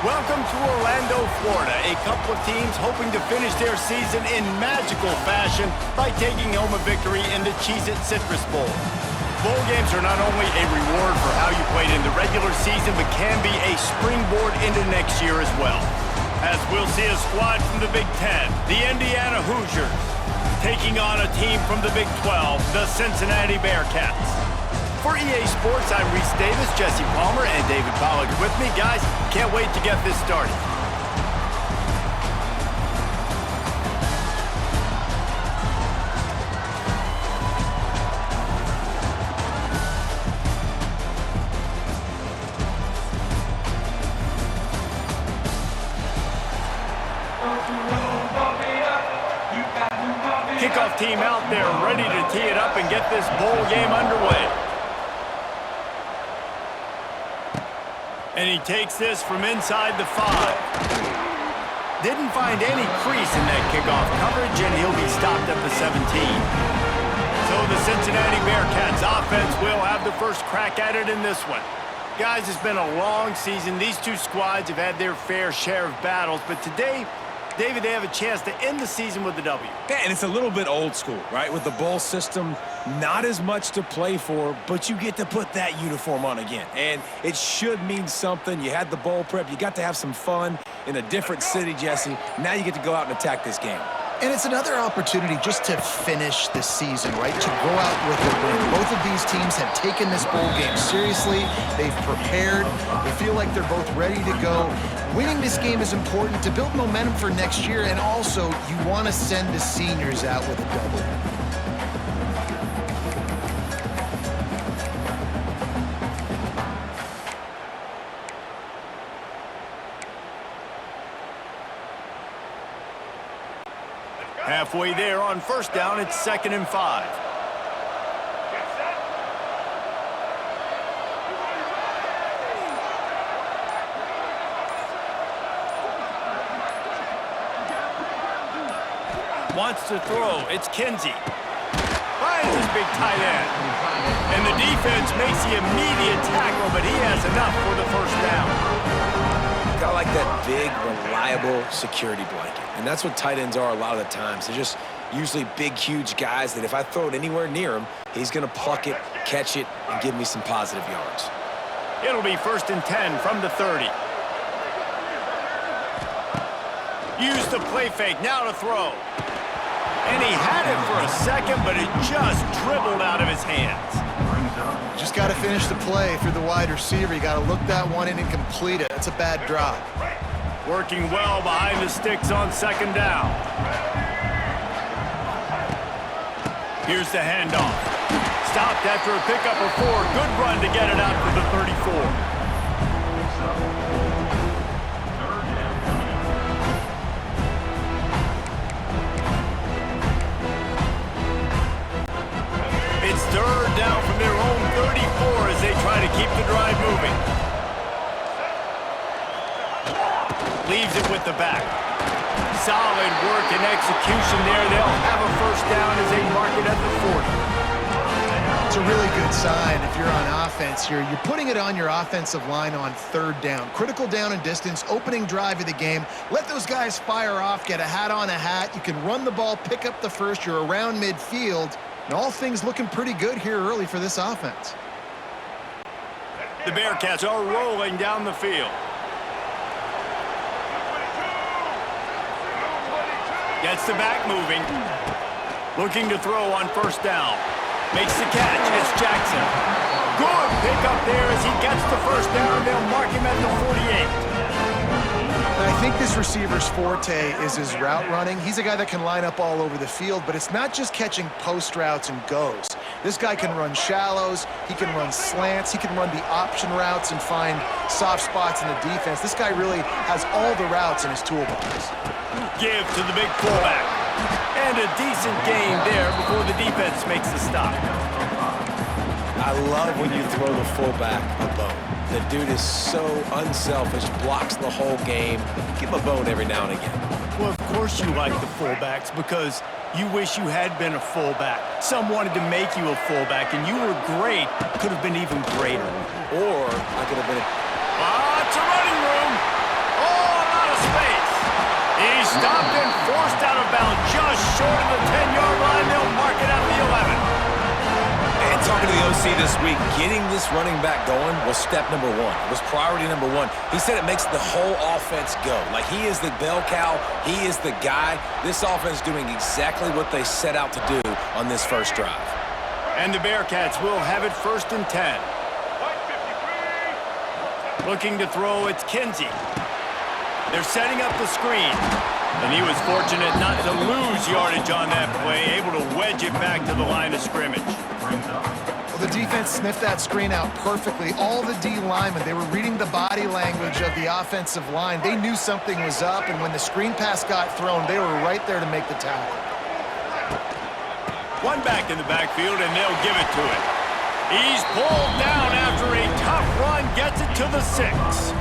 Welcome to Orlando, Florida, a couple of teams hoping to finish their season in magical fashion by taking home a victory in the Cheez-It Citrus Bowl. Bowl games are not only a reward for how you played in the regular season, but can be a springboard into next year as well. As we'll see a squad from the Big Ten, the Indiana Hoosiers, taking on a team from the Big 12, the Cincinnati Bearcats. For EA Sports, I'm Reese Davis, Jesse Palmer, and David Pollack with me. Guys, can't wait to get this started. Kickoff team out there ready to tee it up and get this bowl game underway. And he takes this from inside the 5. Didn't find any crease in that kickoff coverage, and he'll be stopped at the 17. So the Cincinnati Bearcats offense will have the first crack at it in this one. Guys, it's been a long season. These two squads have had their fair share of battles, but today, David, they have a chance to end the season with a W. Yeah, and it's a little bit old school, right? With the bowl system, not as much to play for, but you get to put that uniform on again. And it should mean something. You had the bowl prep. You got to have some fun in a different city, Jesse. Now you get to go out and attack this game. And it's another opportunity just to finish the season, right? To go out with a win. Both of these teams have taken this bowl game seriously. They've prepared. They feel like they're both ready to go. Winning this game is important to build momentum for next year, and also you want to send the seniors out with a W. Halfway there on first down, it's 2nd and 5. Wants to throw. It's Kinsey. Finds his big tight end. And the defense makes the immediate tackle, but he has enough for the first down. I like that big, reliable security blanket. And that's what tight ends are a lot of the times. They're just usually big, huge guys that if I throw it anywhere near him, he's going to pluck it, catch it, and give me some positive yards. It'll be 1st and 10 from the 30. Use the play fake, now to throw. And he had it for a second, but it just dribbled out of his hands. Just got to finish the play if you're the wide receiver. You got to look that one in and complete it. That's a bad drop. Working well behind the sticks on 2nd down. Here's the handoff. Stopped after a pickup of 4. Good run to get it out to the 34. It's 3rd down from their own 34 as they try to keep the drive moving. Leaves it with the back. Solid work and execution there. They'll have a first down as they mark it at the 40. It's a really good sign if you're on offense here. You're putting it on your offensive line on 3rd down. Critical down and distance, opening drive of the game. Let those guys fire off, get a hat on a hat. You can run the ball, pick up the first. You're around midfield. And all things looking pretty good here early for this offense. The Bearcats are rolling down the field. Gets the back moving. Looking to throw on 1st down. Makes the catch. It's Jackson. Good pickup there as he gets the 1st down. They'll mark him at the 48. And I think this receiver's forte is his route running. He's a guy that can line up all over the field, but it's not just catching post routes and goes. This guy can run shallows, he can run slants, he can run the option routes and find soft spots in the defense. This guy really has all the routes in his toolbox. Give to the big fullback. And a decent gain there before the defense makes the stop. I love when you throw the fullback a bone. The dude is so unselfish, blocks the whole game. Give him a bone every now and again. Well, of course you like the fullbacks because you wish you had been a fullback. Some wanted to make you a fullback, and you were great. Could have been even greater. Or I could have been Lots of running room. Talking to the OC this week, getting this running back going was step number one. It was priority number one. He said it makes the whole offense go. Like, he is the bell cow. He is the guy. This offense is doing exactly what they set out to do on this first drive. And the Bearcats will have it 1st and 10. Looking to throw, it's Kinsey. They're setting up the screen. And he was fortunate not to lose yardage on that play, able to wedge it back to the line of scrimmage. Well, the defense sniffed that screen out perfectly. All the D linemen, they were reading the body language of the offensive line. They knew something was up, and when the screen pass got thrown, they were right there to make the tackle. One back in the backfield, and they'll give it to him. He's pulled down after a tough run, gets it to the 6.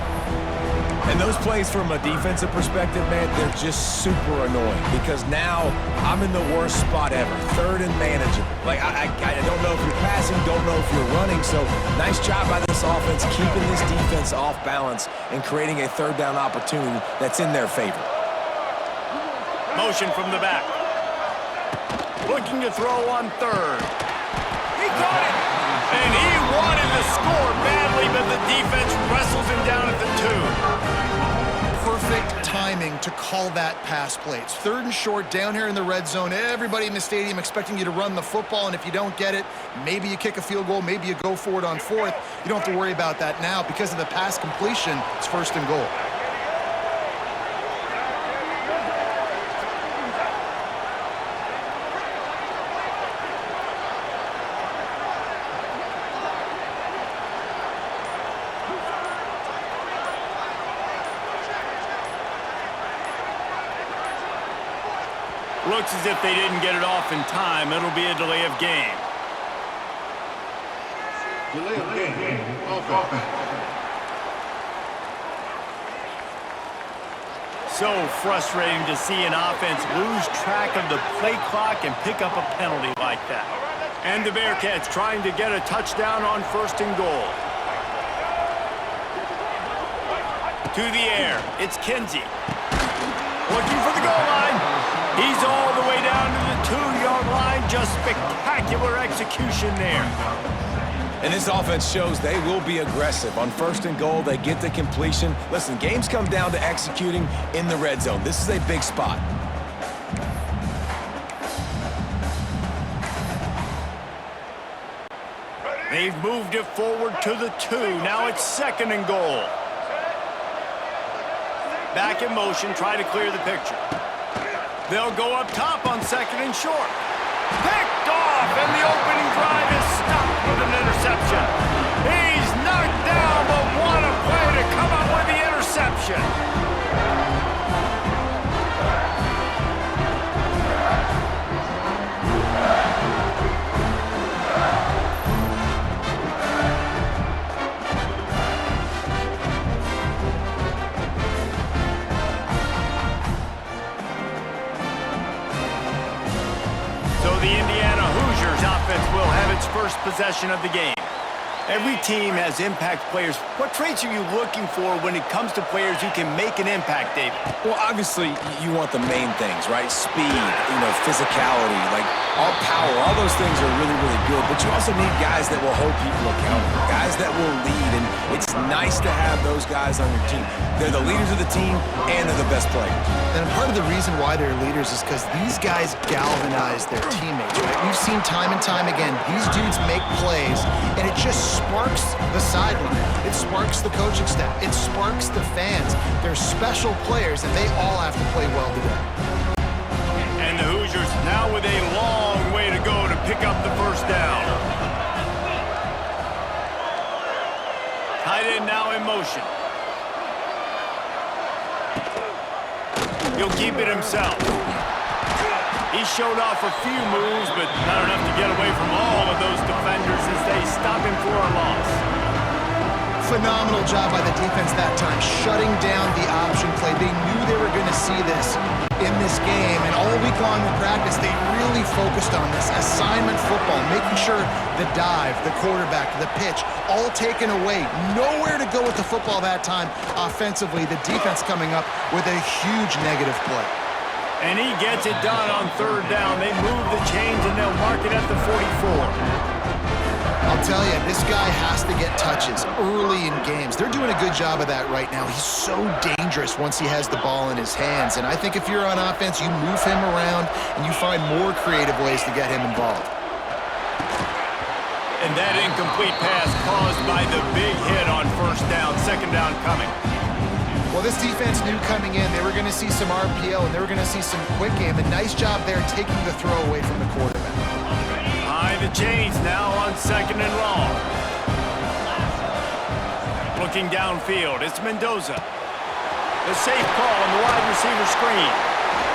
And those plays from a defensive perspective, man, they're just super annoying because now I'm in the worst spot ever, 3rd and manageable. Like, I don't know if you're passing, don't know if you're running, so nice job by this offense keeping this defense off balance and creating a 3rd down opportunity that's in their favor. Motion from the back. Looking to throw on 3rd. He caught it! And he wanted to score badly, but the defense wrestles him down at the 2. Perfect timing to call that pass play. It's 3rd and short down here in the red zone. Everybody in the stadium expecting you to run the football, and if you don't get it, maybe you kick a field goal, maybe you go for it on 4th. You don't have to worry about that now. Because of the pass completion, it's 1st and goal. Looks as if they didn't get it off in time. It'll be a delay of game. Delay of game. Offense. So frustrating to see an offense lose track of the play clock and pick up a penalty like that. And the Bearcats trying to get a touchdown on 1st and goal. To the air, it's Kinsey. Looking for the goal line. He's all the way down to the 2-yard line. Just spectacular execution there. And this offense shows they will be aggressive. On 1st and goal, they get the completion. Listen, games come down to executing in the red zone. This is a big spot. They've moved it forward to the 2. Now it's 2nd and goal. Back in motion, try to clear the picture. They'll go up top on 2nd and short. Picked off, and the opening drive is stopped with an interception. He's knocked down, but what a play to come up with the interception. The Indiana Hoosiers offense will have its first possession of the game. Every team has impact players. What traits are you looking for when it comes to players who can make an impact, David? Well, obviously, you want the main things, right? Speed, physicality, like all power, all those things are really, really good. But you also need guys that will hold people accountable, guys that will lead, and it's nice to have those guys on your team. They're the leaders of the team, and they're the best players. And part of the reason why they're leaders is because these guys galvanize their teammates, right? We've seen time and time again, these dudes make plays, and it just sparks the sideline. It sparks the coaching staff. It sparks the fans. They're special players, and they all have to play well together. And the Hoosiers now with a long way to go to pick up the first down. Tight end now in motion. He'll keep it himself. He showed off a few moves, but not enough to get away from all of those defenders as they stop him for a loss. Phenomenal job by the defense that time, shutting down the option play. They knew they were going to see this in this game, and all week long in practice, they really focused on this assignment football, making sure the dive, the quarterback, the pitch, all taken away. Nowhere to go with the football that time offensively. The defense coming up with a huge negative play. And he gets it done on 3rd down. They move the chains, and they'll mark it at the 44. I'll tell you, this guy has to get touches early in games. They're doing a good job of that right now. He's so dangerous once he has the ball in his hands. And I think if you're on offense, you move him around and you find more creative ways to get him involved. And that incomplete pass caused by the big hit on first down, second down coming. Well, this defense knew coming in they were going to see some RPO and they were going to see some quick game. A nice job there taking the throw away from the quarterback. Behind the chains now on second and long. Looking downfield, it's Mendoza. The safe call on the wide receiver screen.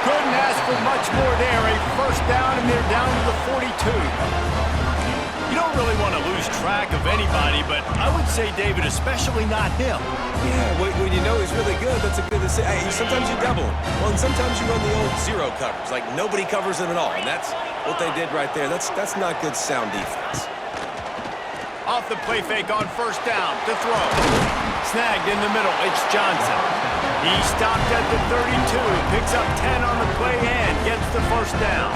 Couldn't ask for much more there. A first down, and they're down to the 42. You don't really want to lose track of anybody, but I would say, David, especially not him. Yeah, when you know he's really good, that's a good decision. Hey, sometimes you double him. Well, and sometimes you run the old zero coverage, like nobody covers him at all, and that's what they did right there. That's not good sound defense. Off the play fake on first down, to throw. Snagged in the middle, it's Johnson. He stopped at the 32, picks up 10 on the play and gets the first down.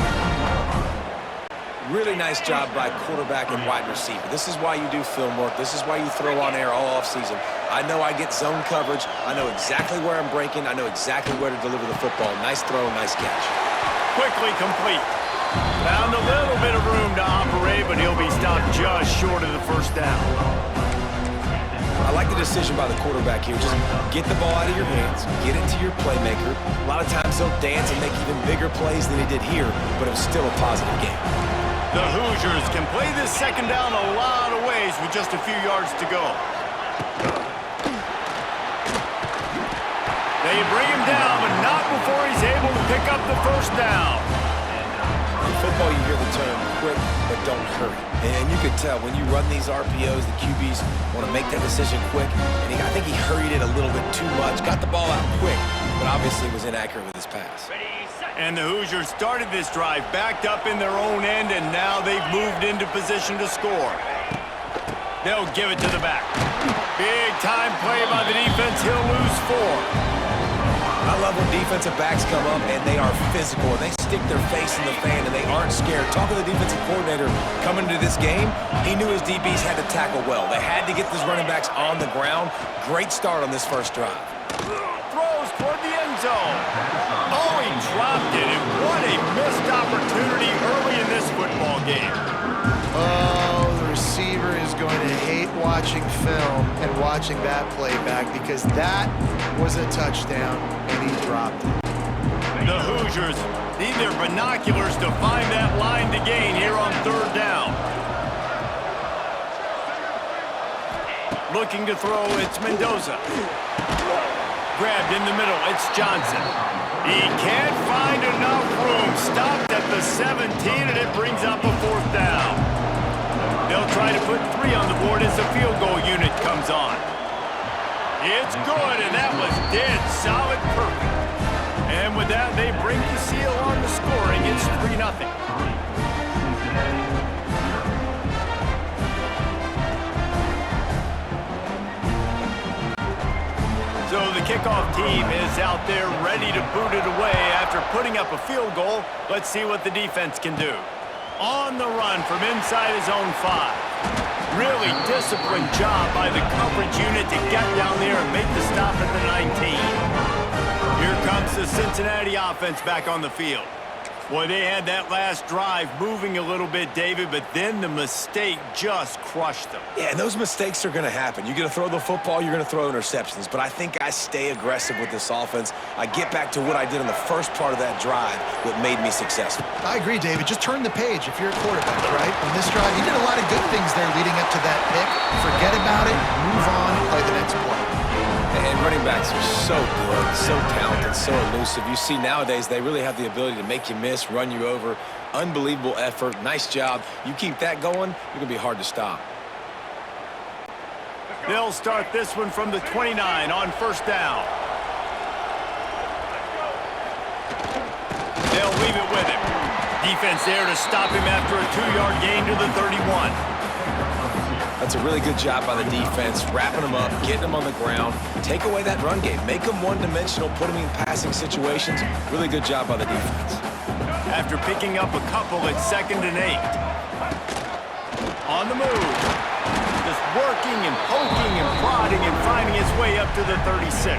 Really nice job by quarterback and wide receiver. This is why you do film work. This is why you throw on air all offseason. I know I get zone coverage. I know exactly where I'm breaking. I know exactly where to deliver the football. Nice throw, nice catch. Quickly complete. Found a little bit of room to operate, but he'll be stopped just short of the first down. I like the decision by the quarterback here. Just get the ball out of your hands, get it to your playmaker. A lot of times he'll dance and make even bigger plays than he did here, but it was still a positive game. The Hoosiers can play this second down a lot of ways with just a few yards to go. They bring him down, but not before he's able to pick up the first down. In football, you hear the term quick, but don't hurry. And you can tell when you run these RPOs, the QBs want to make that decision quick. And I think he hurried it a little bit too much, got the ball out quick, but obviously was inaccurate with his pass. And the Hoosiers started this drive backed up in their own end, and now they've moved into position to score. They'll give it to the back. Big time play by the defense. He'll lose 4. I love when defensive backs come up and they are physical and they stick their face in the fan and they aren't scared. Talking to the defensive coordinator coming into this game, he knew his DBs had to tackle well. They had to get these running backs on the ground. Great start on this first drive. Throws toward the end zone. Oh, he dropped it, and what a missed opportunity early in this football game. Oh, the receiver is going to hate watching film and watching that play back because that was a touchdown, and he dropped it. The Hoosiers need their binoculars to find that line to gain here on third down. Looking to throw, it's Mendoza. Grabbed in the middle, it's Johnson. He can't find enough room. Stopped at the 17, and it brings up a fourth down. They'll try to put 3 on the board as the field goal unit comes on. It's good, and that was dead solid perfect. And with that, they bring the seal on the scoring. It's 3-0. So the kickoff team is out there ready to boot it away after putting up a field goal. Let's see what the defense can do. On the run from inside his own 5. Really disciplined job by the coverage unit to get down there and make the stop at the 19. Here comes the Cincinnati offense back on the field. Boy, they had that last drive moving a little bit, David, but then the mistake just crushed them. Yeah, and those mistakes are going to happen. You're going to throw the football, you're going to throw interceptions. But I think I stay aggressive with this offense. I get back to what I did in the first part of that drive that made me successful. I agree, David. Just turn the page if you're a quarterback, right? On this drive, you did a lot of good things there leading up to that pick. Forget about it, move on, play the next play. And running backs are so good, so talented, so elusive. You see nowadays they really have the ability to make you miss, run you over. Unbelievable effort. Nice job. You keep that going, you're going to be hard to stop. They'll start this one from the 29 on first down. They'll leave it with him. Defense there to stop him after a 2-yard gain to the 31. That's a really good job by the defense, wrapping them up, getting them on the ground. Take away that run game. Make them one-dimensional, put them in passing situations. Really good job by the defense. After picking up a couple, it's 2nd and 8. On the move. Just working and poking and prodding and finding his way up to the 36.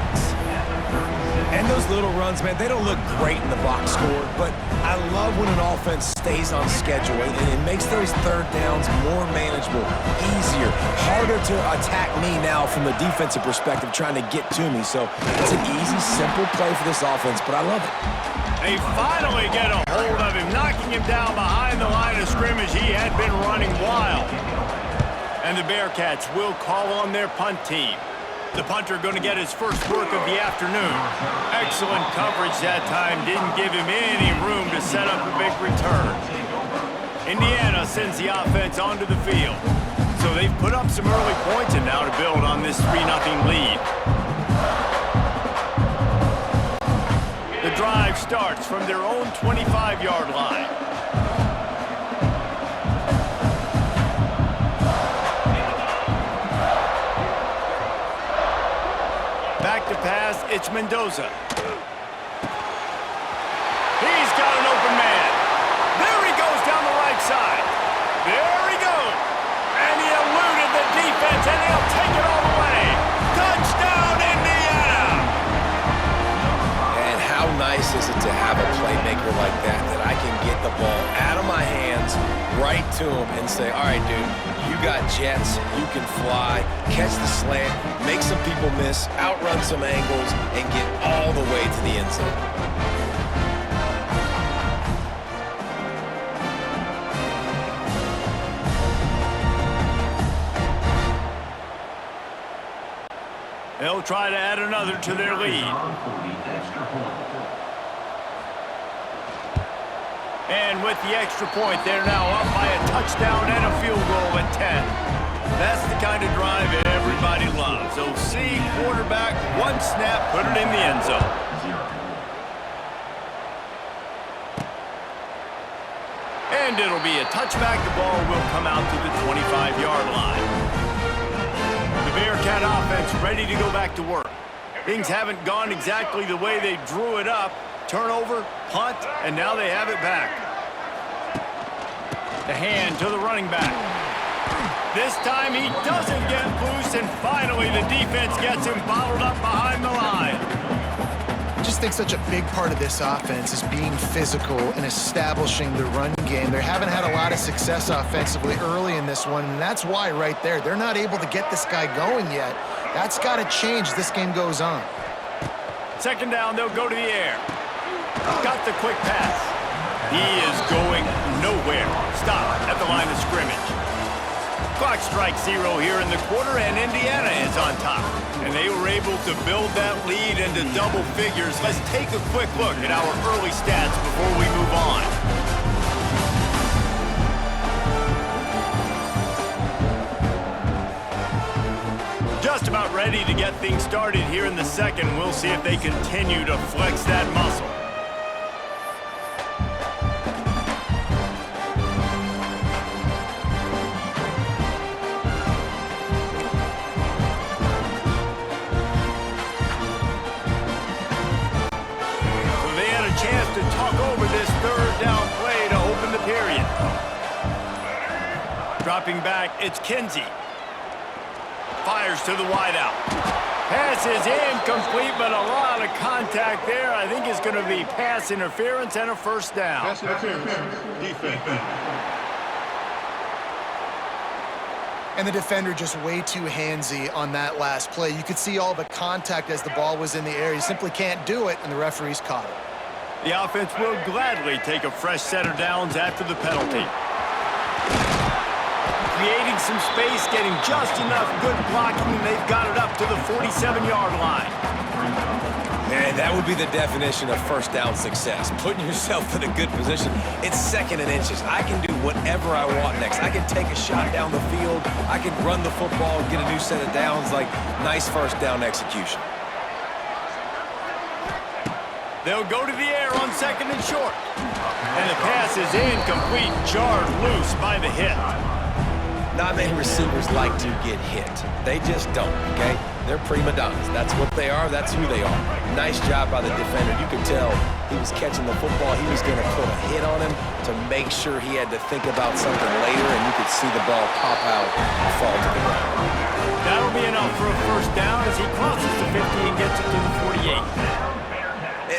And those little runs, man, they don't look great in the box score, but I love when an offense stays on schedule and it makes those third downs more manageable, easier, harder to attack me now from the defensive perspective trying to get to me. So it's an easy, simple play for this offense, but I love it. They finally get a hold of him, knocking him down behind the line of scrimmage. He had been running wild. And the Bearcats will call on their punt team. The punter going to get his first work of the afternoon. Excellent coverage that time. Didn't give him any room to set up a big return. Indiana sends the offense onto the field. So they've put up some early points and now to build on this 3-0 lead. The drive starts from their own 25-yard line. Back to pass, it's Mendoza. He's got an open man. There he goes down the right side. There he goes. And he eluded the defense, and he'll take it all the way. Touchdown, Indiana! And how nice is it to have a playmaker like that I can get the ball out of my hands right to him and say, all right, dude, you got jets, you can fly, catch the slant, make some people miss, outrun some angles, and get all the way to the end zone. They'll try to add another to their lead. And with the extra point, they're now up by a touchdown and a field goal at 10. That's the kind of drive everybody loves. OC, quarterback, one snap, put it in the end zone. And it'll be a touchback. The ball will come out to the 25-yard line. The Bearcat offense ready to go back to work. Things haven't gone exactly the way they drew it up. Turnover, punt, and now they have it back. The hand to the running back. This time he doesn't get loose, and finally the defense gets him bottled up behind the line. I just think such a big part of this offense is being physical and establishing the run game. They haven't had a lot of success offensively early in this one, and that's why right there. They're not able to get this guy going yet. That's got to change as this game goes on. Second down, they'll go to the air. Got the quick pass. He is going nowhere. Stop at the line of scrimmage. Clock strikes 0 here in the quarter, and Indiana is on top. And they were able to build that lead into double figures. Let's take a quick look at our early stats before we move on. Just about ready to get things started here in the second. We'll see if they continue to flex that muscle. Dropping back, it's Kinsey. Fires to the wideout. Pass is incomplete, but a lot of contact there. I think it's going to be pass interference and a first down. Pass interference. Defense. And the defender just way too handsy on that last play. You could see all the contact as the ball was in the air. You simply can't do it, and the referees caught it. The offense will gladly take a fresh set of downs after the penalty. Creating some space, getting just enough good blocking, and they've got it up to the 47-yard line. Man, that would be the definition of first down success. Putting yourself in a good position. It's second and inches. I can do whatever I want next. I can take a shot down the field. I can run the football and get a new set of downs. Like, nice first down execution. They'll go to the air on second and short. And the pass is incomplete, jarred loose by the hit. not many receivers like to get hit. They just don't, okay? They're prima donnas. That's what they are. That's who they are. Nice job by the defender. You could tell he was catching the football. He was going to put a hit on him to make sure he had to think about something later, and you could see the ball pop out and fall to the ground. That'll be enough for a first down as he crosses the 50 and gets it to the 48.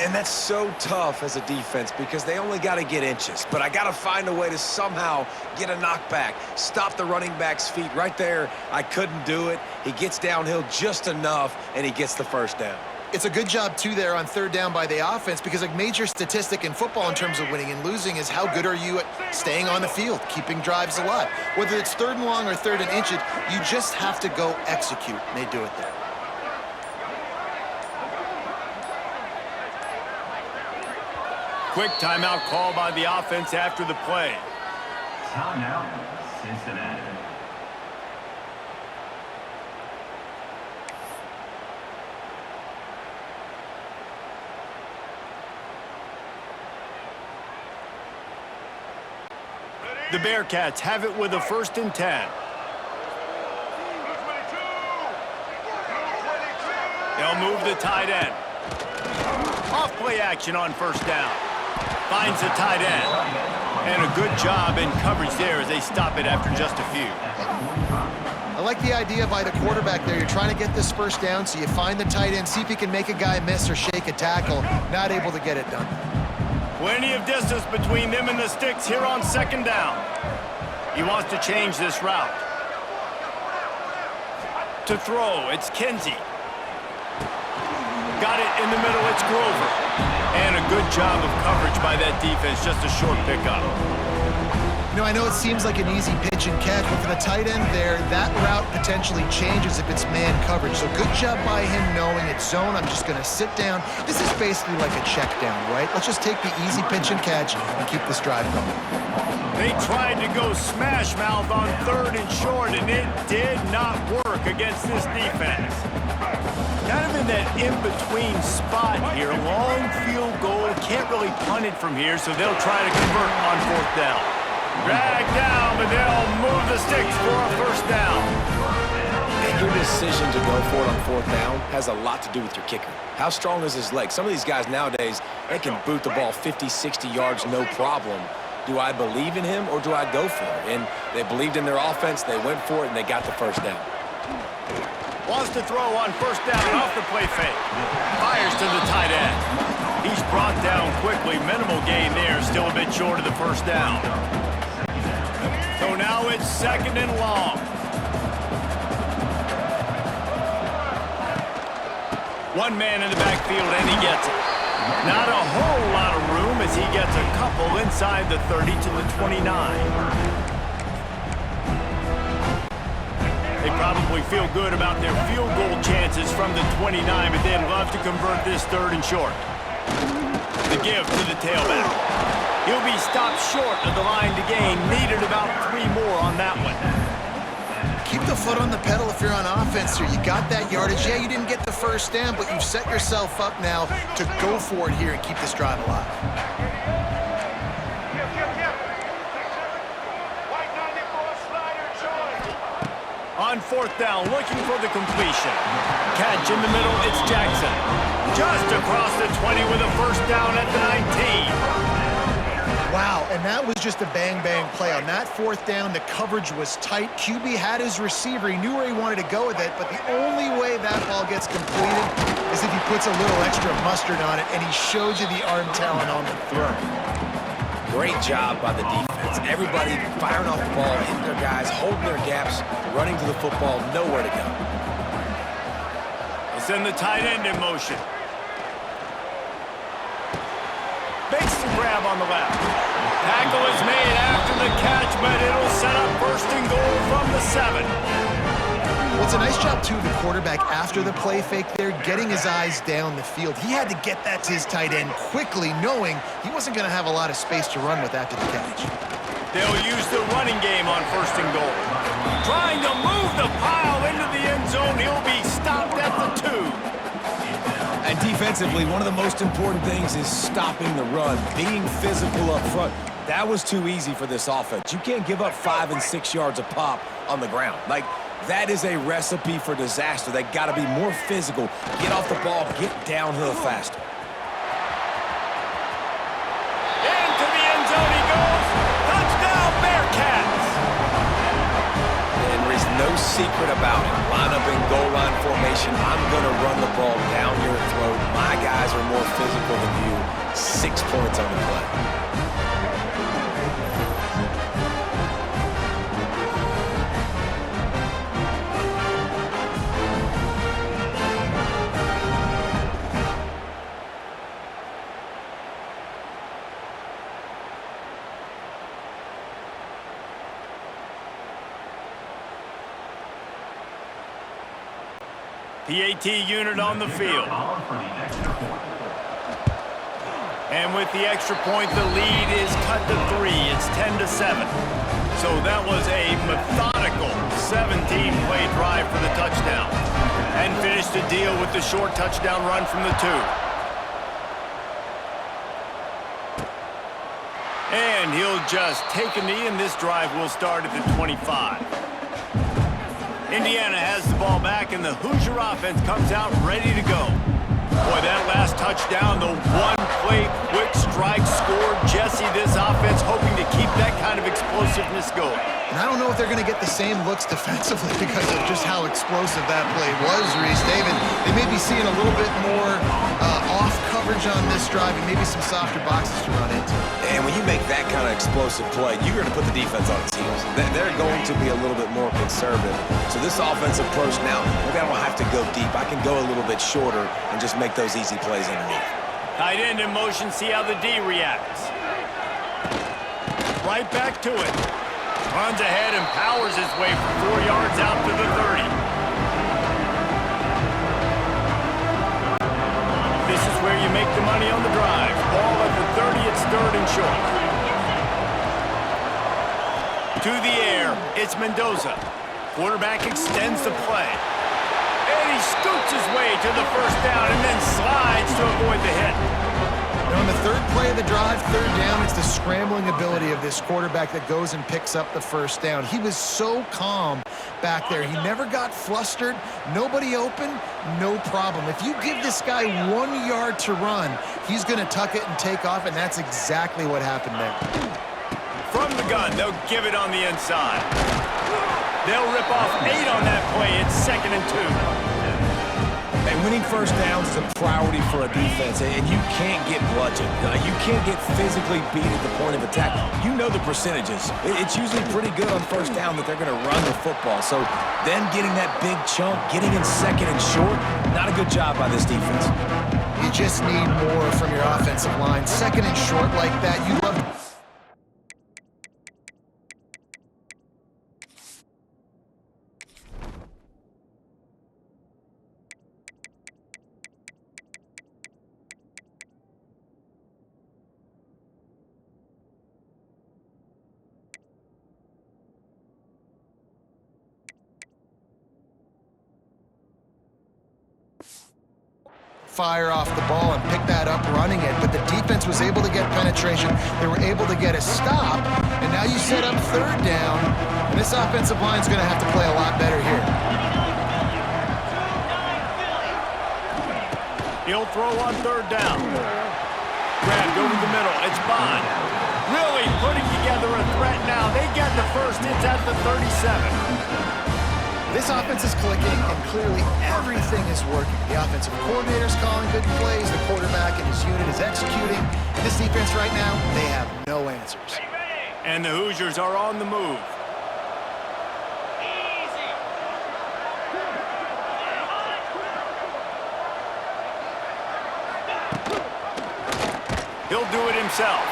And that's so tough as a defense because they only got to get inches. But I got to find a way to somehow get a knockback, stop the running back's feet. Right there, I couldn't do it. He gets downhill just enough, and he gets the first down. It's a good job, too, there on third down by the offense because a major statistic in football in terms of winning and losing is how good are you at staying on the field, keeping drives alive. Whether it's third and long or third and inches, you just have to go execute, and they do it there. Quick timeout call by the offense after the play. Timeout, Cincinnati. The Bearcats have it with a 1st and 10. They'll move the tight end. Off play action on 1st down. Finds the tight end. And a good job in coverage there as they stop it after just a few. I like the idea by the quarterback there. You're trying to get this first down, so you find the tight end, see if he can make a guy miss or shake a tackle. Not able to get it done. Plenty of distance between them and the sticks here on 2nd down. He wants to change this route. To throw, it's Kinsey. Got it in the middle, it's Grover. And a good job of coverage by that defense, just a short pickup. You know, I know it seems like an easy pitch and catch, but for the tight end there, that route potentially changes if it's man coverage. So good job by him knowing it's zone. I'm just going to sit down. This is basically like a check down, right? Let's just take the easy pitch and catch and keep this drive going. They tried to go smash mouth on 3rd and short, and it did not work against this defense. Kind of in that in-between spot here. Long field goal. Can't really punt it from here, so they'll try to convert on 4th down. Drag down, but they'll move the sticks for a 1st down. And your decision to go for it on 4th down has a lot to do with your kicker. How strong is his leg? Some of these guys nowadays, they can boot the ball 50, 60 yards, no problem. Do I believe in him or do I go for it? And they believed in their offense, they went for it, and they got the 1st down. Wants to throw on 1st down off the play fake. Fires to the tight end. He's brought down quickly. Minimal gain there. Still a bit short of the 1st down. So now it's 2nd and long. One man in the backfield, and he gets it. Not a whole lot of room as he gets a couple inside the 30 to the 29. They probably feel good about their field goal chances from the 29, but they'd love to convert this 3rd and short. The give to the tailback. He'll be stopped short of the line to gain. Needed about 3 more on that one. Keep the foot on the pedal if you're on offense here. You got that yardage. Yeah, you didn't get the 1st down, but you've set yourself up now to go for it here and keep this drive alive. On 4th down, looking for the completion. Catch in the middle, it's Jackson. Just across the 20 with a 1st down at the 19. Wow, and that was just a bang-bang play. On that 4th down, the coverage was tight. QB had his receiver. He knew where he wanted to go with it, but the only way that ball gets completed is if he puts a little extra mustard on it, and he showed you the arm talent on the throw. Great job by the defense. Everybody firing off the ball, hitting their guys, holding their gaps, running to the football, nowhere to go. They'll send the tight end in motion. Makes the grab on the left. Tackle is made after the catch, but it'll set up 1st and goal from the 7. Well, it's a nice job, too, of the quarterback after the play fake there, getting his eyes down the field. He had to get that to his tight end quickly, knowing he wasn't going to have a lot of space to run with after the catch. They'll use the running game on 1st and goal. Trying to move the pile into the end zone. He'll be stopped at the 2. And defensively, one of the most important things is stopping the run, being physical up front. That was too easy for this offense. You can't give up 5 and 6 yards a pop on the ground. Like, that is a recipe for disaster. They got to be more physical, get off the ball, get downhill faster. Into the end zone he goes. Touchdown, Bearcats! And there is no secret about it. Line up in goal line formation. I'm going to run the ball down your throat. My guys are more physical than you. 6 points on the play. PAT unit on the field. Ball for the extra point. And with the extra point, the lead is cut to 3. It's 10-7. So that was a methodical 17-play drive for the touchdown. And finished the deal with the short touchdown run from the 2. And he'll just take a knee, and this drive will start at the 25. Indiana has the ball back, and the Hoosier offense comes out ready to go. Boy, that last touchdown, the one-play quick strike score. Jesse, this offense hoping to keep that kind of explosiveness going. And I don't know if they're going to get the same looks defensively because of just how explosive that play was, Reese. David, they may be seeing a little bit more off coverage on this drive and maybe some softer boxes to run into. And when you make that kind of explosive play, you're going to put the defense on its heels. They're going to be a little bit more conservative. So this offensive approach now, maybe I don't have to go deep. I can go a little bit shorter and just make those easy plays underneath. Tight end in motion, see how the D reacts. Right back to it. Runs ahead and powers his way for 4 yards out to the 30. This is where you make the money on the drive. Ball at the 30, it's 3rd and short. To the air, it's Mendoza. Quarterback extends the play. And he scoots his way to the 1st down and then slides to avoid the hit. And on the 3rd play of the drive, 3rd down, it's the scrambling ability of this quarterback that goes and picks up the 1st down. He was so calm back there. He never got flustered. Nobody open, no problem. If you give this guy 1 yard to run, he's going to tuck it and take off, and that's exactly what happened there. From the gun, they'll give it on the inside. They'll rip off 8 on that play. It's 2nd and 2. And winning 1st downs is a priority for a defense, and you can't get bludgeoned. You can't get physically beat at the point of attack. You know the percentages. It's usually pretty good on 1st down that they're going to run the football. So then getting that big chunk, getting in 2nd and short, not a good job by this defense. You just need more from your offensive line. 2nd and short like that, you love to... fire off the ball and pick that up running it, but the defense was able to get penetration. They were able to get a stop, and now you set up 3rd down, and this offensive line is going to have to play a lot better here. He'll throw on 3rd down. Grabbed over the middle. It's Bond. Really putting together a threat now. They get the 1st. It's at the 37. This offense is clicking, and clearly everything is working. The offensive coordinator's calling good plays, the quarterback and his unit is executing. And this defense right now, they have no answers. And the Hoosiers are on the move. He'll do it himself.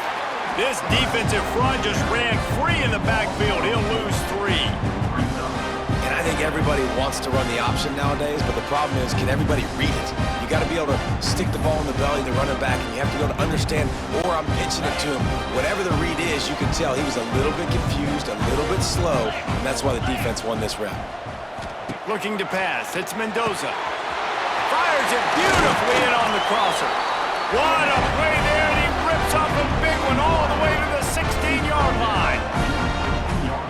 This defensive front just ran free in the backfield. He'll lose 3. I think everybody wants to run the option nowadays, but the problem is, can everybody read it? You got to be able to stick the ball in the belly of the running back, and you have to be able to understand, or I'm pitching it to him. Whatever the read is, you can tell he was a little bit confused, a little bit slow, and that's why the defense won this round. Looking to pass. It's Mendoza. Fires it beautifully in on the crosser. What a play there, and he rips off a big one all the way to the 16-yard line.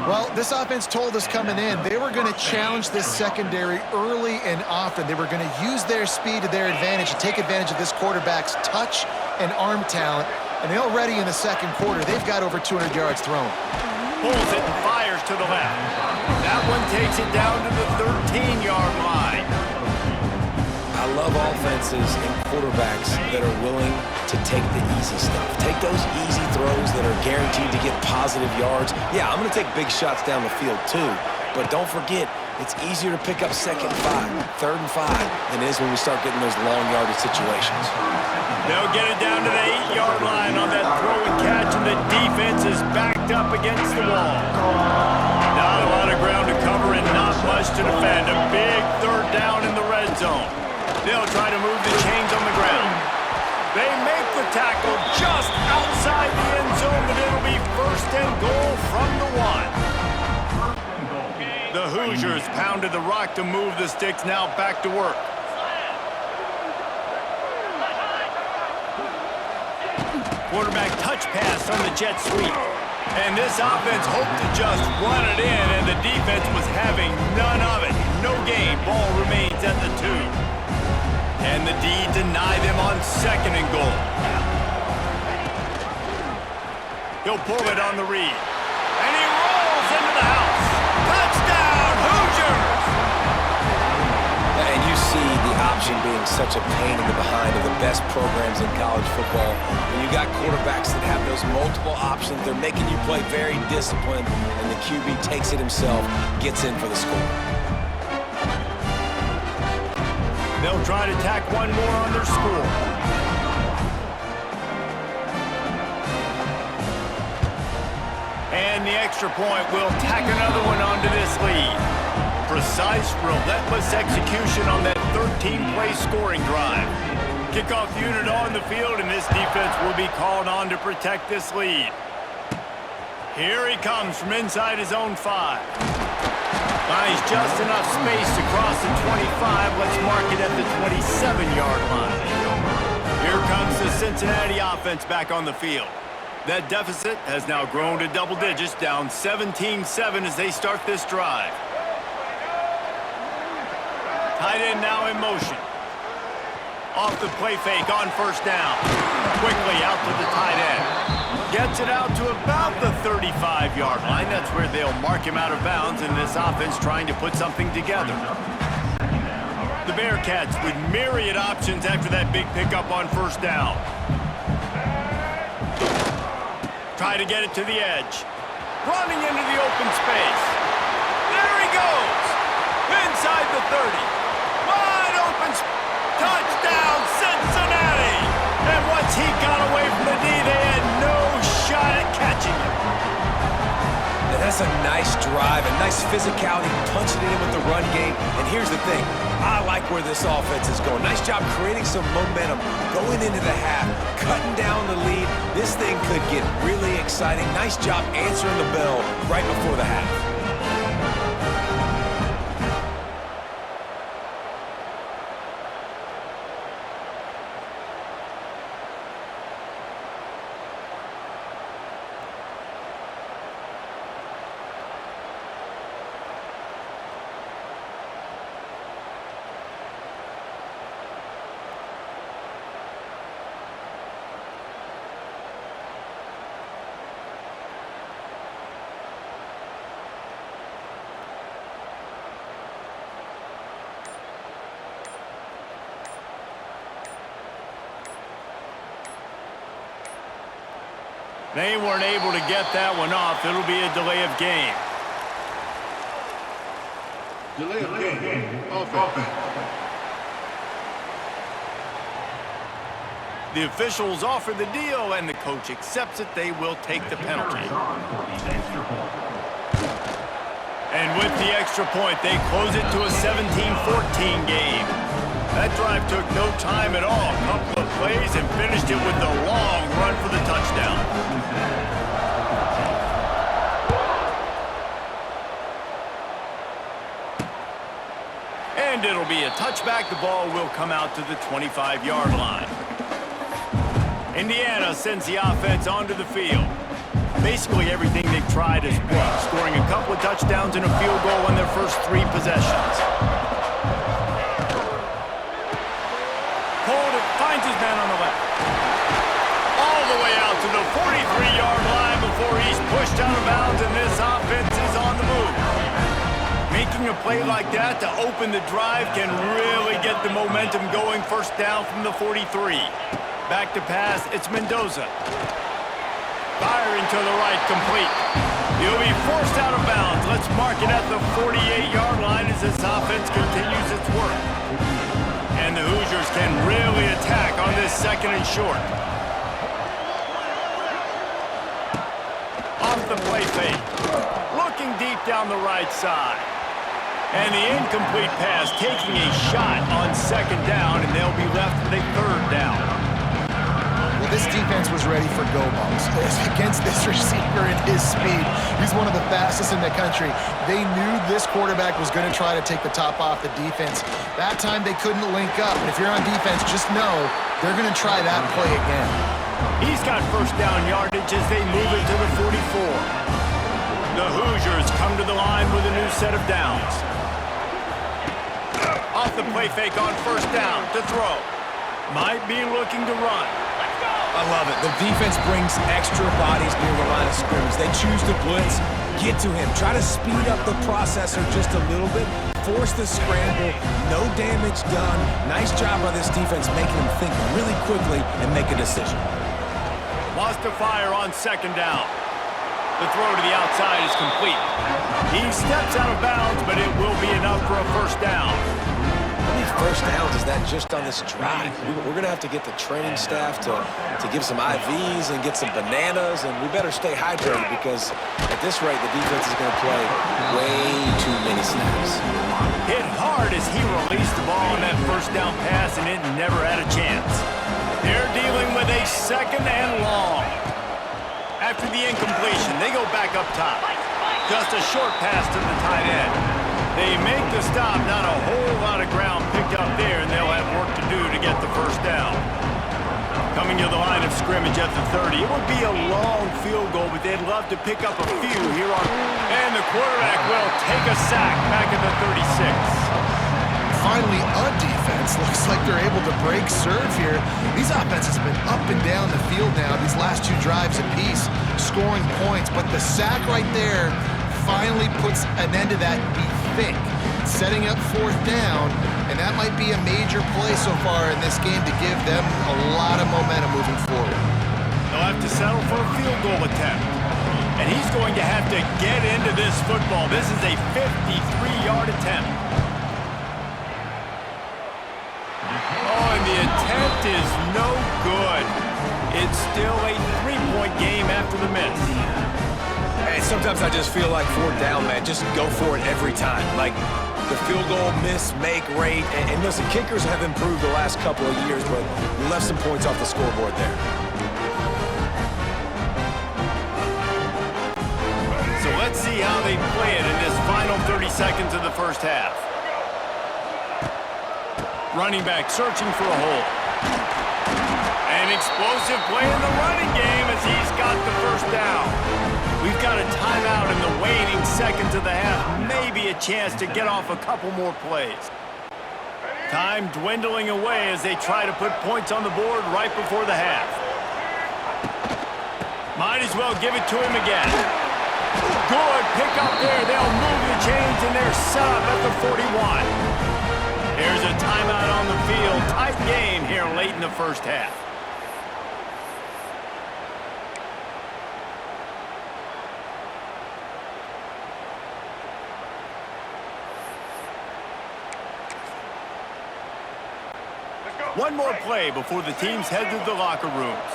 Well, this offense told us coming in they were going to challenge this secondary early and often. They were going to use their speed to their advantage and take advantage of this quarterback's touch and arm talent. And already in the second quarter, they've got over 200 yards thrown. Pulls it and fires to the left. That one takes it down to the 13-yard line. I love offenses and quarterbacks that are willing to take the easy stuff. Take those easy throws that are guaranteed to get positive yards. Yeah, I'm going to take big shots down the field too, but don't forget, it's easier to pick up 2nd and 5, 3rd and 5 than it is when we start getting those long yardage situations. They'll get it down to the 8-yard line on that throw and catch, and the defense is backed up against the wall. Not a lot of ground to cover and not much to defend. A big 3rd down in the red zone. They'll try to move the chains on the ground. They make the tackle just outside the end zone, but it'll be 1st and goal from the 1. The Hoosiers pounded the rock to move the sticks, now back to work. Quarterback touch pass on the jet sweep. And this offense hoped to just run it in, and the defense was having none of it. No gain. Ball remains at the 2. And the D deny them on 2nd and goal. He'll pull it on the read. And he rolls into the house. Touchdown, Hoosiers! And you see the option being such a pain in the behind of the best programs in college football. When you got quarterbacks that have those multiple options, they're making you play very disciplined, and the QB takes it himself, gets in for the score. They'll try to tack one more on their score. And the extra point will tack another one onto this lead. Precise, relentless execution on that 13-play scoring drive. Kickoff unit on the field, and this defense will be called on to protect this lead. Here he comes from inside his own 5. Finds just enough space to cross the 25. Let's mark it at the 27-yard line. Here comes the Cincinnati offense back on the field. That deficit has now grown to double digits, down 17-7 as they start this drive. Tight end now in motion. Off the play fake on 1st down. Quickly out to the tight end. Gets it out to about the 35-yard line. That's where they'll mark him out of bounds, and this offense trying to put something together. The Bearcats with myriad options after that big pickup on 1st down. Try to get it to the edge. Running into the open space. There he goes. Inside the 30. Wide open. Touchdown, Cincinnati. And once he got away from the D, they had no shot at catching him. And that's a nice drive, a nice physicality, punching it in with the run game. And here's the thing, I like where this offense is going. Nice job creating some momentum, going into the half, cutting down the lead. This thing could get really exciting. Nice job answering the bell right before the half. They weren't able to get that one off. It'll be a delay of game. Delay of game. Offense. The officials offer the deal, and the coach accepts it. They will take the penalty. And with the extra point, they close it to a 17-14 game. That drive took no time at all. A couple of plays and finished it with a long run for the touchdown. And it'll be a touchback. The ball will come out to the 25-yard line. Indiana sends the offense onto the field. Basically everything they've tried has worked, scoring a couple of touchdowns and a field goal on their first 3 possessions. Cole finds his man on the left. All the way out to the 43-yard line before he's pushed out of bounds, and this offense is on the move. Making a play like that to open the drive can really get the momentum going. First down from the 43. Back to pass, it's Mendoza. Firing to the right, complete. He'll be forced out of bounds. Let's mark it at the 48-yard line as this offense continues its work. And the Hoosiers can really attack on this second and short. Off the play fake. Looking deep down the right side. And the incomplete pass taking a shot on second down, and they'll be left with a third down. Well, this defense was ready for go balls. Against this receiver and his speed, he's one of the fastest in the country. They knew this quarterback was going to try to take the top off the defense. That time they couldn't link up. And if you're on defense, just know they're going to try that play again. He's got first down yardage as they move it to the 44. The Hoosiers come to the line with a new set of downs. Off the play fake on first down to throw. Might be looking to run. I love it. The defense brings extra bodies near the line of scrimmage. They choose to blitz, get to him, try to speed up the processor just a little bit, force the scramble, no damage done. Nice job by this defense making him think really quickly and make a decision. Lost to fire on second down. The throw to the outside is complete. He steps out of bounds, but it will be enough for a first down. How many first downs is that just on this drive? We're going to have to get the training staff to give some IVs and get some bananas, and we better stay hydrated because at this rate, the defense is going to play way too many snaps. Hit hard as he released the ball on that first down pass, and it never had a chance. They're dealing with a second and long. After the incompletion, they go back up top. Just a short pass to the tight end. They make the stop, not a whole lot of ground picked up there, and they'll have work to do to get the first down. Coming to the line of scrimmage at the 30. It would be a long field goal, but they'd love to pick up a few here on. And the quarterback will take a sack back at the 36. Finally, a defense. Looks like they're able to break serve here. These offenses have been up and down the field now, these last 2 drives apiece, scoring points. But the sack right there finally puts an end to that, we think. Setting up fourth down, and that might be a major play so far in this game to give them a lot of momentum moving forward. They'll have to settle for a field goal attempt. And he's going to have to get into this football. This is a 53-yard attempt. Oh, and the attempt is no good. It's still a 3-point game after the miss. Hey, sometimes I just feel like fourth down, man. Just go for it every time. Like the field goal miss, make rate. And listen, kickers have improved the last couple of years, but we left some points off the scoreboard there. So let's see how they play it in this final 30 seconds of the first half. Running back searching for a hole. An explosive play in the running game as he's got the first down. We've got a timeout in the waning seconds of the half. Maybe a chance to get off a couple more plays. Time dwindling away as they try to put points on the board right before the half. Might as well give it to him again. Good pick up there. They'll move the chains and they're set up at the 41. Here's a timeout on the field. Tight game here late in the first half. One more play before the teams head to the locker rooms.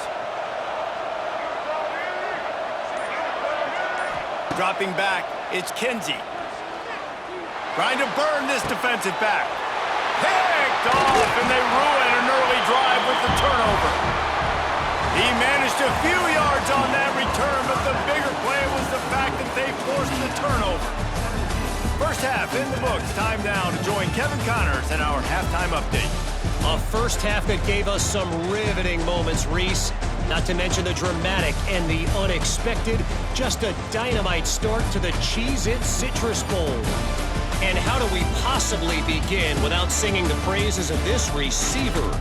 Dropping back, it's Kinsey. Trying to burn this defensive back. Picked off, and they ruin an early drive with the turnover. He managed a few yards on that return, but the bigger play was the fact that they forced the turnover. First half in the books. Time now to join Kevin Connors in our halftime update. A first half that gave us some riveting moments, Reese. Not to mention the dramatic and the unexpected. Just a dynamite start to the Cheez-It Citrus Bowl. And how do we possibly begin without singing the praises of this receiver?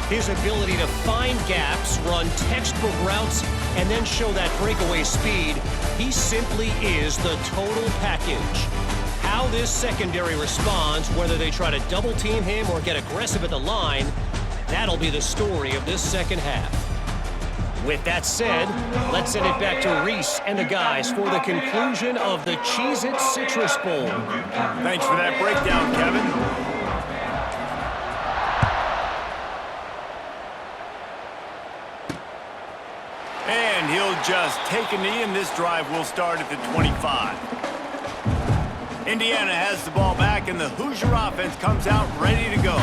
His ability to find gaps, run textbook routes, and then show that breakaway speed. He simply is the total package. How this secondary responds, whether they try to double team him or get aggressive at the line, that'll be the story of this second half. With that said, let's send it back to Reese and the guys for the conclusion of the Cheez-It Citrus Bowl. Thanks for that breakdown, Kevin. And he'll just take a knee, and this drive will start at the 25. Indiana has the ball back, and the Hoosier offense comes out ready to go.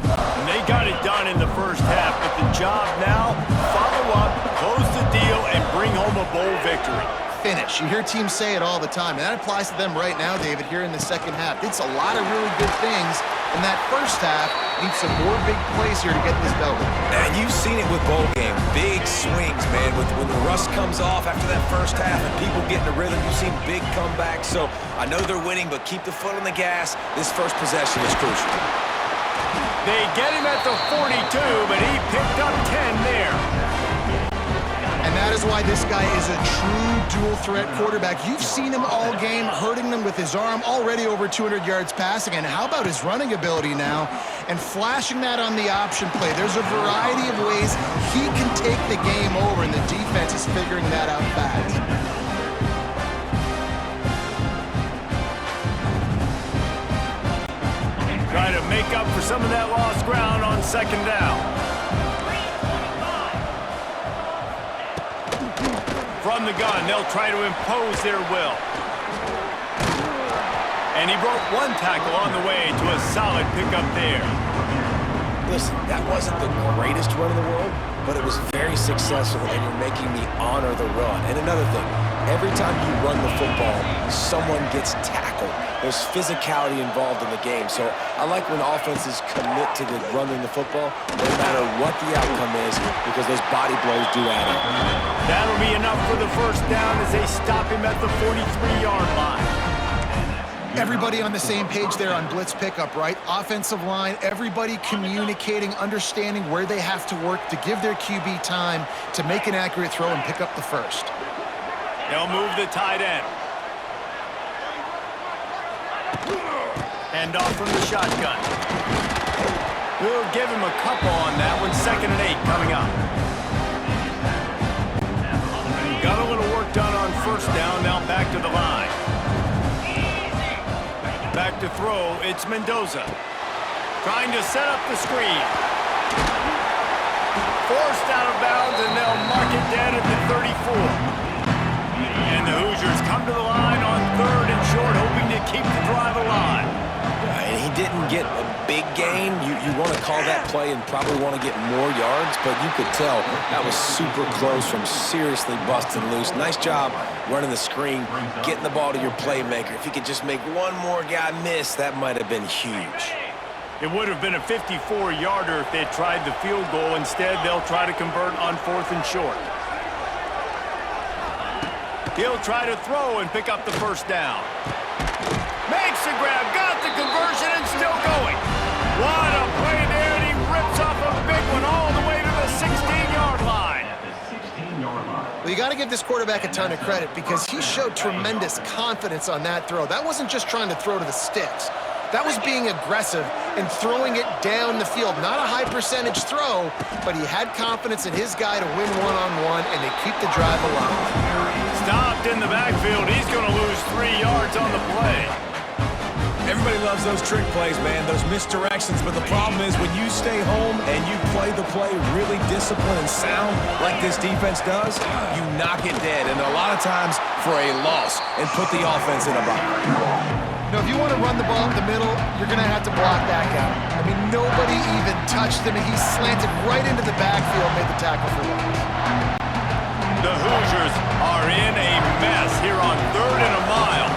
And they got it done in the first half, but the job now, follow up, close the deal, and bring home a bowl victory. Finish. You hear teams say it all the time, and that applies to them right now, David, here in the second half. It's a lot of really good things, and that first half needs some more big plays here to get this belt. And you've seen it with bowl games. Big swings, man. When the rust comes off after that first half and people get in a rhythm, you've seen big comebacks. So I know they're winning, but keep the foot on the gas. This first possession is crucial. They get him at the 42, but he picked up 10 there. And that is why this guy is a true dual-threat quarterback. You've seen him all game, hurting them with his arm, already over 200 yards passing. And how about his running ability now? And flashing that on the option play. There's a variety of ways he can take the game over, and the defense is figuring that out fast. Try to make up for some of that lost ground on second down. From the gun, they'll try to impose their will. And he broke one tackle on the way to a solid pickup there. Listen, that wasn't the greatest run in the world, but it was very successful, and you're making me honor the run. And another thing, every time you run the football, someone gets tackled. There's physicality involved in the game. So I like when offenses commit to the running the football, no matter what the outcome is, because those body blows do add up. That'll be enough for the first down as they stop him at the 43-yard line. Everybody on the same page there on blitz pickup, right? Offensive line, everybody communicating, understanding where they have to work to give their QB time to make an accurate throw and pick up the first. They'll move the tight end. Hand off from the shotgun. We'll give him a couple on that one. 2nd and 8 coming up. Got a little work done on first down. Now back to the line. Back to throw, it's Mendoza. Trying to set up the screen. Forced out of bounds, and they'll mark it dead at the 34. And the Hoosiers come to the line on 3rd and short, hoping to keep the drive alive. And he didn't get a big gain. You want to call that play and probably want to get more yards, but you could tell that was super close from seriously busting loose. Nice job running the screen, getting the ball to your playmaker. If you could just make one more guy miss, that might have been huge. It would have been a 54-yarder if they tried the field goal. Instead, they'll try to convert on 4th and short. He'll try to throw and pick up the first down. Makes the grab, got the conversion, and still going. What a play there, and he rips off a big one all the way to the 16-yard line. Well, you got to give this quarterback a ton of credit because he showed tremendous confidence on that throw. That wasn't just trying to throw to the sticks. That was being aggressive and throwing it down the field. Not a high percentage throw, but he had confidence in his guy to win one-on-one, and they keep the drive alive. Stopped in the backfield. He's going to lose 3 yards on the play. Everybody loves those trick plays, man, those misdirections, but the problem is when you stay home and you play the play really disciplined and sound like this defense does, you knock it dead, and a lot of times for a loss, and put the offense in a bind. If you want to run the ball up the middle, you're going to have to block that guy. I mean, nobody even touched him, and he slanted right into the backfield, made the tackle for loss. The Hoosiers are in a mess here on 3rd and a mile.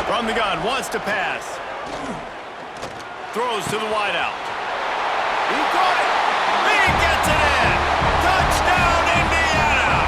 From the gun, wants to pass. Throws to the wideout. He caught it. He gets it in. Touchdown, Indiana.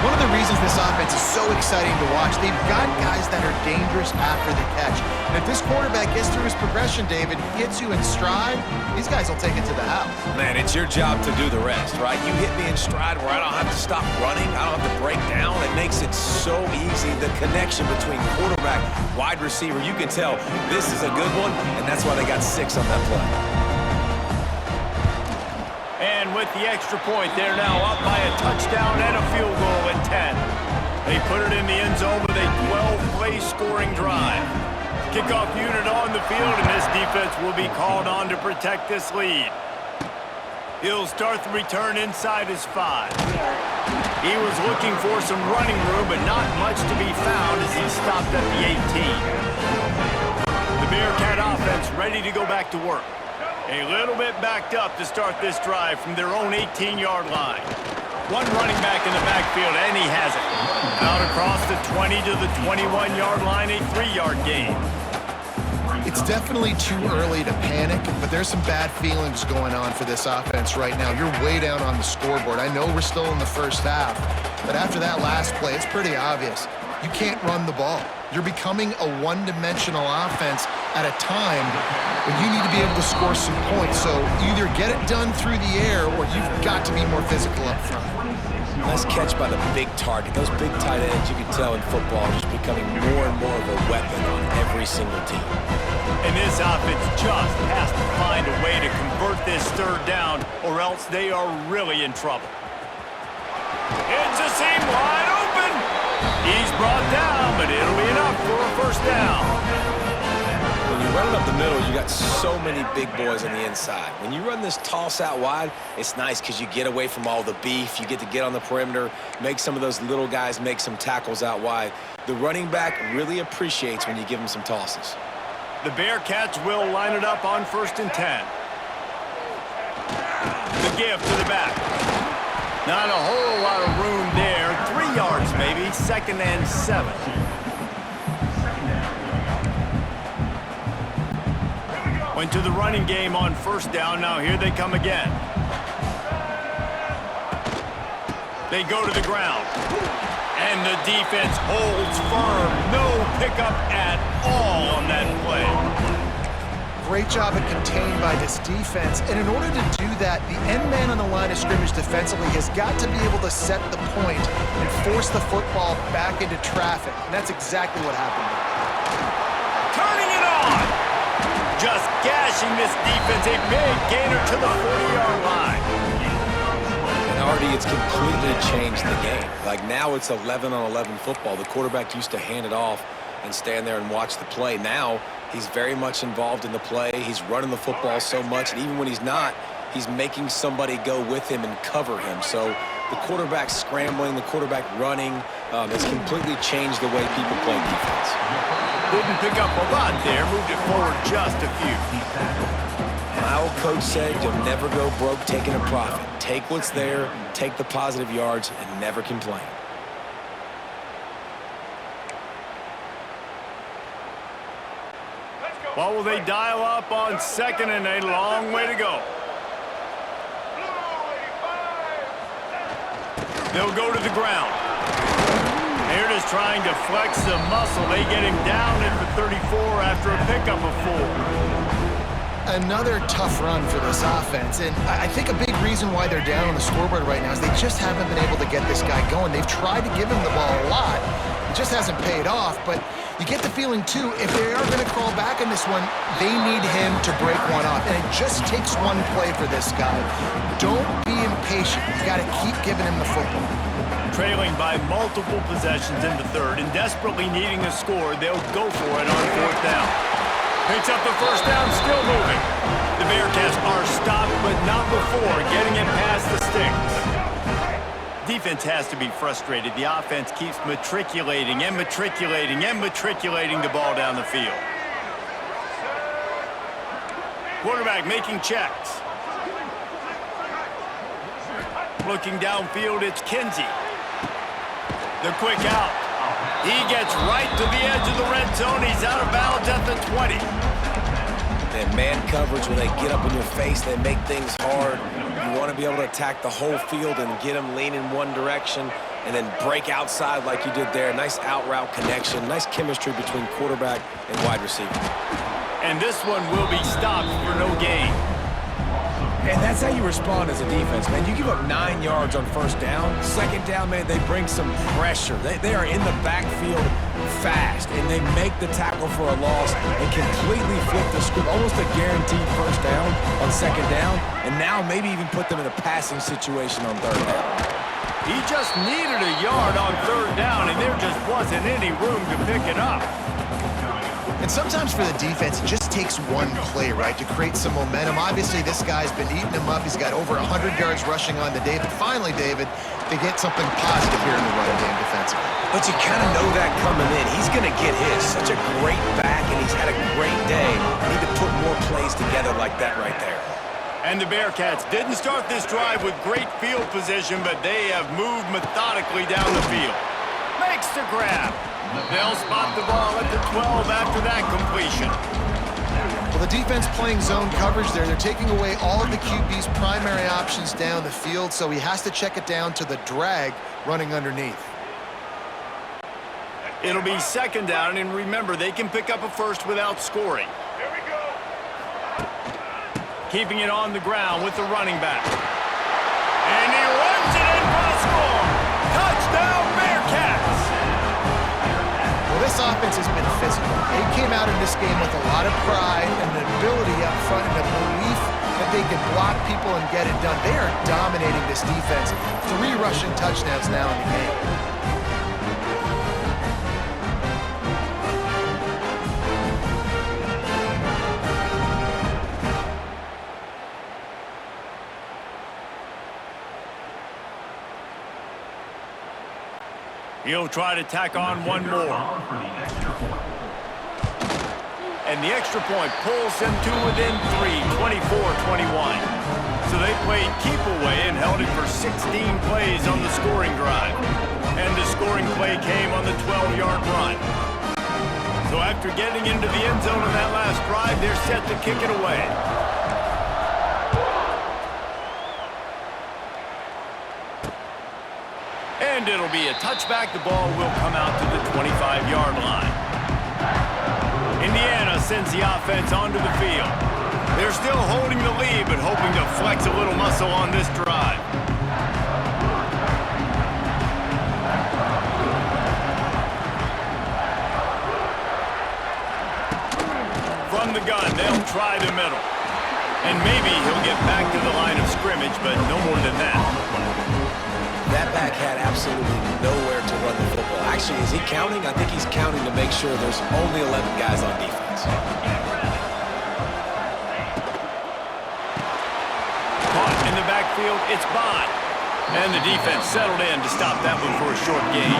One of the reasons this offense is so exciting to watch, they've got guys that are dangerous after the catch. And if this quarterback gets through his progression, David, hits you in stride, these guys will take it to the house. Man, it's your job to do the rest, right? You hit me in stride where I don't have to stop running. I don't have to break down. It makes it so easy. The connection between quarterback, wide receiver, you can tell this is a good one, and that's why they got 6 on that play. And with the extra point, they're now up by a touchdown and a field goal at 10. They put it in the end zone with a 12-play scoring drive. Kickoff unit on the field, and this defense will be called on to protect this lead. He'll start the return inside his 5. He was looking for some running room, but not much to be found as he stopped at the 18. The Bearcat offense ready to go back to work. A little bit backed up to start this drive from their own 18-yard line. One running back in the backfield, and he has it. Out across the 20 to the 21-yard line, a 3-yard gain. It's definitely too early to panic, but there's some bad feelings going on for this offense right now. You're way down on the scoreboard. I know we're still in the first half, but after that last play, it's pretty obvious. You can't run the ball. You're becoming a one-dimensional offense at a time when you need to be able to score some points. So either get it done through the air or you've got to be more physical up front. Nice catch by the big target. Those big tight ends, you can tell in football, are just becoming more and more of a weapon on every single team. And this offense just has to find a way to convert this third down, or else they are really in trouble. It's a seam wide open. He's brought down, but it'll be enough for a first down. When you run it up the middle, you got so many big boys on the inside. When you run this toss out wide, it's nice because you get away from all the beef. You get to get on the perimeter, make some of those little guys make some tackles out wide. The running back really appreciates when you give him some tosses. The Bearcats will line it up on 1st and 10. The give to the back. Not a whole lot of room there. 3 yards maybe. 2nd and 7. Went to the running game on 1st down. Now here they come again. They go to the ground. And the defense holds firm. No pickup at all on that play. Great job at contained by this defense. And in order to do that, the end man on the line of scrimmage defensively has got to be able to set the point and force the football back into traffic. And that's exactly what happened. Turning it on. Just gashing this defense. A big gainer to the 40-yard line. Artie, it's completely changed the game. Like now it's 11-on-11 football. The quarterback used to hand it off and stand there and watch the play. Now he's very much involved in the play. He's running the football so much, and even when he's not, he's making somebody go with him and cover him. So the quarterback scrambling, the quarterback running, has completely changed the way people play defense. Didn't pick up a lot there. Moved it forward just a few. My old coach said you'll never go broke taking a profit. Take what's there, take the positive yards, and never complain. What will they dial up on 2nd and a long way to go? They'll go to the ground. They're just trying to flex the muscle. They get him down in for 34 after a pickup of 4. Another tough run for this offense, and I think a big reason why they're down on the scoreboard right now is they just haven't been able to get this guy going. They've tried to give him the ball a lot. It just hasn't paid off, but you get the feeling, too, if they are going to crawl back in this one, they need him to break one off, and it just takes one play for this guy. Don't be impatient. You got to keep giving him the football. Trailing by multiple possessions in the 3rd and desperately needing a score, they'll go for it on 4th down. Picks up the first down, still moving. The Bearcats are stopped, but not before getting it past the sticks. Defense has to be frustrated. The offense keeps matriculating and matriculating and matriculating the ball down the field. Quarterback making checks. Looking downfield, it's Kinsey. The quick out. He gets right to the edge of the red zone. He's out of bounds at the 20. And man coverage, when they get up in your face, they make things hard. You want to be able to attack the whole field and get them leaning one direction and then break outside like you did there. Nice out route connection, nice chemistry between quarterback and wide receiver. And this one will be stopped for no gain. And that's how you respond as a defense, man. You give up 9 yards on first down. Second down, man, they bring some pressure. They are in the backfield fast, and they make the tackle for a loss and completely flip the script, almost a guaranteed first down on second down, and now maybe even put them in a passing situation on third down. He just needed a yard on third down, and there just wasn't any room to pick it up. And sometimes for the defense, it just takes one play, right, to create some momentum. Obviously, this guy's been eating him up. He's got over 100 yards rushing on the day. But finally, David, they get something positive here in the running game defensively. But you kind of know that coming in. He's going to get his. Such a great back, and he's had a great day. Need to put more plays together like that right there. And the Bearcats didn't start this drive with great field position, but they have moved methodically down the field. Makes the grab. They'll spot the ball at the 12 after that completion. Well, the defense playing zone coverage there. They're taking away all of the QB's primary options down the field, so he has to check it down to the drag running underneath. It'll be second down, and remember, they can pick up a first without scoring. Here we go. Keeping it on the ground with the running back. And he runs it in for a score. Touchdown, Bearcats! Well, this offense has been physical. They came out in this game with a lot of pride and an ability up front and a belief that they can block people and get it done. They are dominating this defense. 3 rushing touchdowns now in the game. He'll try to tack on one more. And the extra point pulls them to within 3, 24-21. So they played keep away and held it for 16 plays on the scoring drive. And the scoring play came on the 12-yard run. So after getting into the end zone on that last drive, they're set to kick it away. And it'll be a touchback. The ball will come out to the 25-yard line. Indiana sends the offense onto the field. They're still holding the lead, but hoping to flex a little muscle on this drive. From the gun, they'll try the middle. And maybe he'll get back to the line of scrimmage, but no more than that. That back had absolutely nowhere to run the football. Actually, is he counting? I think he's counting to make sure there's only 11 guys on defense. Caught in the backfield, it's Bond. And the defense settled in to stop that one for a short gain.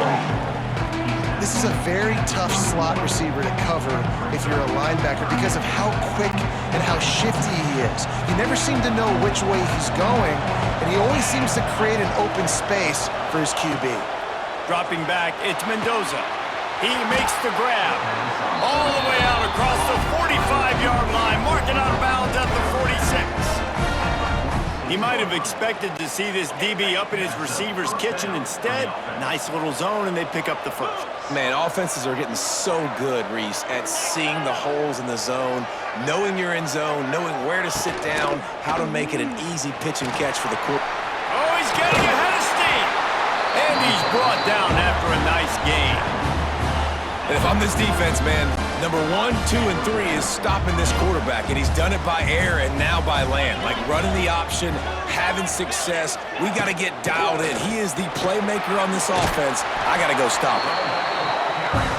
This is a very tough slot receiver to cover if you're a linebacker because of how quick and how shifty he is. You never seem to know which way he's going, and he always seems to create an open space for his QB. Dropping back, it's Mendoza. He makes the grab. All the way out across the 45-yard line, marking out of bounds at the 46. He might have expected to see this DB up in his receiver's kitchen. Instead, nice little zone, and they pick up the first. Man, offenses are getting so good, Reese, at seeing the holes in the zone, knowing you're in zone, knowing where to sit down, how to make it an easy pitch and catch for the quarterback. Oh, he's getting ahead of steam. And he's brought down after a nice gain. And if I'm this defense, man, number 1, 2, and 3 is stopping this quarterback, and he's done it by air and now by land. Like running the option, having success. We got to get dialed in. He is the playmaker on this offense. I got to go stop him.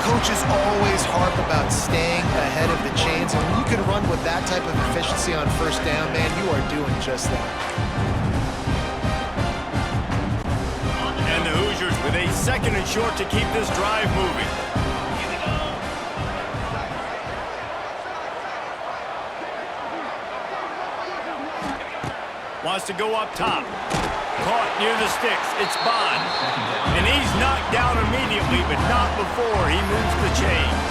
Coaches always harp about staying ahead of the chains, and when you can run with that type of efficiency on first down, man, you are doing just that. And the Hoosiers with a second and short to keep this drive moving. Wants to go up top. Caught near the sticks. It's Bond. And he's knocked down immediately, but not before he moves the chains.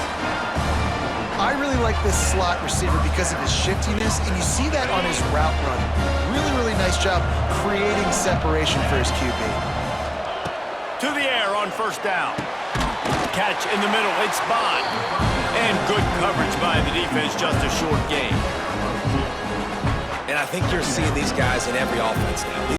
I really like this slot receiver because of his shiftiness, and you see that on his route running. Really, really nice job creating separation for his QB. To the air on first down. Catch in the middle, it's Bond. And good coverage by the defense, just a short gain. And I think you're seeing these guys in every offense now.